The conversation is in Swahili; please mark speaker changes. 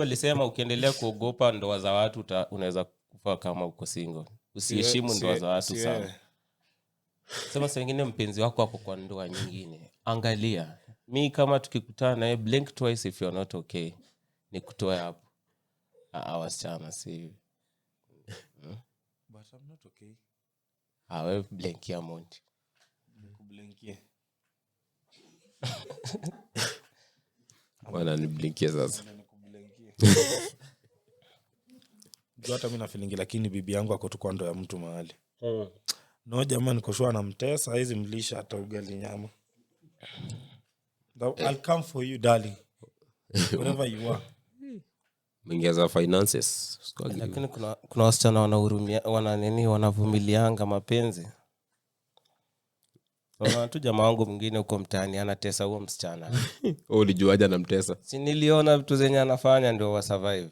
Speaker 1: Walisema ukiendelea kuogopa ndoa za watu unaweza kufa kama uko single. Usiheshimu ndoa za watu sana. Sema saa nyingine mpenzi wako hapo kwa ndoa nyingine. Angalia. Mi kama tukikutana naye blink twice if you're not okay. Nikutoe hapo. Wasichana si.
Speaker 2: But I'm not okay.
Speaker 1: Wewe blink ya Monty.
Speaker 2: Nikublinkie.
Speaker 3: Bwana ni blinkie sasa.
Speaker 2: Ndio hata mimi na feeling lakini bibi yangu ako tu kwa ndo ya mtu mahali. No jamaa niko sure anamtesa hizi mlisha hata ugali nyama. I'll come for you darling. Wherever you are.
Speaker 3: Mwingeza finances.
Speaker 1: Lakini kuna wasichana wanahurumia wanavumilianga mapenzi. Kuna tu jamaa wangu mwingine uko mtaani anatesa huo msichana.
Speaker 3: Ulijuaje anamtesa?
Speaker 1: Si niliona vitu zenye anafanya ndio wa survive.